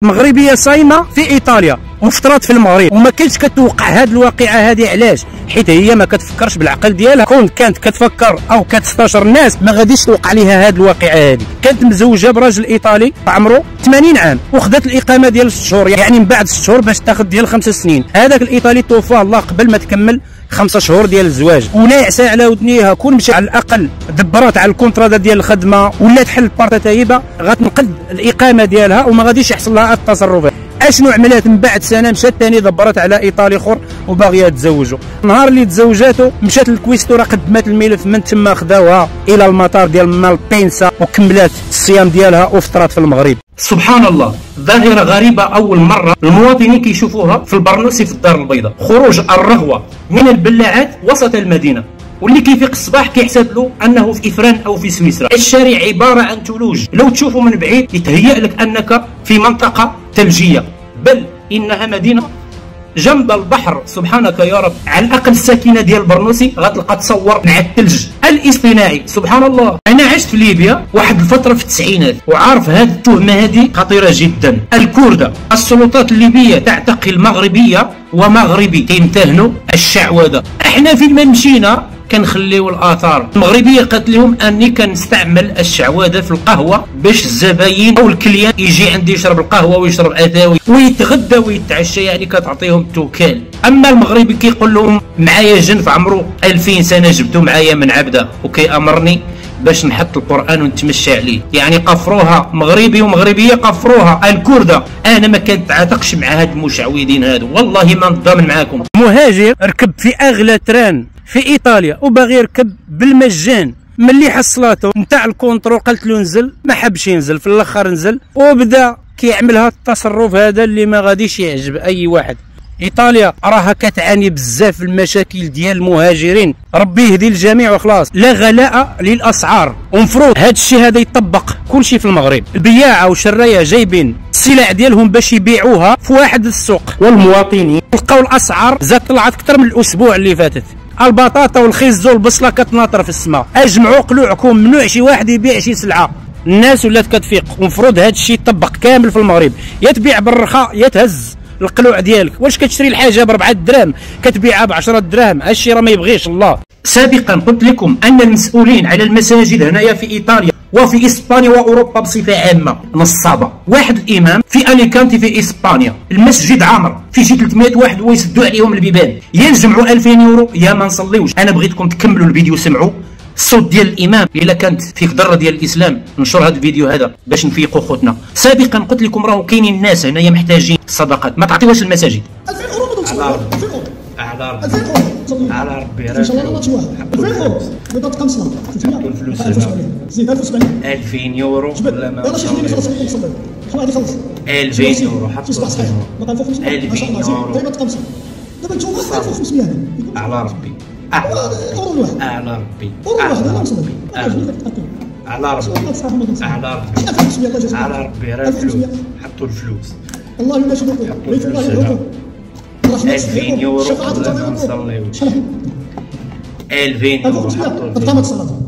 مغربيه صايمه في ايطاليا وفطرات في المغرب، وما كانتش كتوقع هذه الواقعه هذه. علاش؟ حيت هي ما كتفكرش بالعقل ديالها. كون كانت كتفكر او كتستشر الناس ما غاديش توقع ليها هذه الواقعه هذه. كانت مزوجه براجل ايطالي عمره 80 عام وخدات الاقامه ديال 6 شهور، يعني من بعد 6 شهور باش تاخذ ديال 5 سنين. هذاك الايطالي توفاه الله قبل ما تكمل 5 شهور ديال الزواج، وناعسه على ودنيها. كون مشى على الاقل دبرات على الكونترا ديال الخدمه ولا تحل بارتا تايبه غتنقد الاقامه ديالها وما غاديش يحصل لها التصرفات. اشنو عملات؟ من بعد سنه مشات ثاني دبرت على ايطالي اخر وباغيه تزوجو. نهار اللي تزوجاتو مشات للكويستورا قدمت الملف، من تما خداوها الى المطار ديال مالبينسا وكملات الصيام ديالها وفطرات في المغرب. سبحان الله، ظاهره غريبه اول مره المواطنين كيشوفوها في البرنوسي في الدار البيضاء. خروج الرغوه من البلاعات وسط المدينه، واللي كيفيق الصباح كيحسب له انه في افران او في سويسرا. الشارع عباره عن ثلوج، لو تشوفه من بعيد يتهيأ لك انك في منطقه ثلجيه، بل انها مدينه جنب البحر. سبحانك يا رب. على الاقل الساكنه ديال برنوسي غتلقى تصور مع الثلج الاصطناعي. سبحان الله. انا عشت في ليبيا واحد الفتره في التسعينات وعارف هذه التهمه هذه خطيره جدا. الكرده، السلطات الليبيه تعتقل المغربيه ومغربي كيمتهنوا الشعوذه. احنا فين ما مشينا كنخليو الاثار. المغربيه قالت لهم اني كنستعمل الشعوذه في القهوه باش الزباين او الكليان يجي عندي يشرب القهوه ويشرب اثاوي ويتغدى ويتعشى، يعني كتعطيهم توكال. اما المغربي كيقول لهم معايا جنف عمرو 2000 سنه جبتو معايا من عبده وكيامرني باش نحط القران ونتمشى عليه، يعني قفروها. مغربي ومغربيه قفروها. الكرده انا ما كنتعاتقش مع هاد المشعوذين هادو، والله ما نتضامن معاكم. مهاجر ركب في اغلى تران في ايطاليا وباغي يركب بالمجان، ملي حصلاتو نتاع الكونترول قالت له نزل، ما حبش ينزل، في الاخر نزل وبدا كيعمل هذا التصرف هذا اللي ما غاديش يعجب اي واحد. ايطاليا راها كتعاني بزاف المشاكل ديال المهاجرين، ربي يهدي الجميع وخلاص. لا غلاء للاسعار، ومفروض هذا الشيء هذا يطبق كلشي في المغرب. البياعه والشرايه جايبين السلع ديالهم باش يبيعوها في واحد السوق، والمواطنين لقاو الاسعار زاد طلعت اكثر من الاسبوع اللي فاتت. البطاطا والخيز والبصله كتناطر في السماء. اجمعوا قلوعكم، ممنوع شي واحد يبيع شي سلعه. الناس ولات كتفيق، ومفروض هذا الشيء يطبق كامل في المغرب. يا تبيع بالرخاء يا تهز القلوع ديالك. واش كتشري الحاجه ب4 دراهم كتبيعها ب10 دراهم؟ هادشي راه ما يبغيش الله. سابقا قلت لكم ان المسؤولين على المساجد هنايا في ايطاليا وفي اسبانيا واوروبا بصفه عامه نصابه. واحد الامام في اليكانتي في اسبانيا المسجد عامر في شي 300 واحد ويسدوا عليهم البيبان، يا نجمعوا 2000 يورو يا ما نصليوش. انا بغيتكم تكملوا الفيديو سمعوا الصوت ديال الامام. الا كانت فيك ذره ديال الاسلام نشر هذا الفيديو هذا باش نفيقوا خوتنا. سابقا قلت لكم راهو كاينين الناس هنايا محتاجين الصدقات، ما تعطيوهاش المساجد. 2000 يورو على ربي 2000 يورو على ربي ان شاء الله ما تشوه 2000 يورو بدات تقام صلاه 300 الفلوس زيد 1700 2000 يورو ولا ما يلاه شي خليني خلص نصلي شحال غادي يخلص 2000 يورو حط صحيح ما كان فوق 500 ما شاء الله زيد دابا تقام صلاه دابا نتوما 1500 على ربي اورو الواحد على ربي اورو الواحد انا نصلي على ربي على ربي على ربي راه الفلوس حطوا الفلوس. الله ما شاء الله بيت الله يرحمه 2000 يورو ولا ما نصليوش 2000 يورو حطوا الفلوس.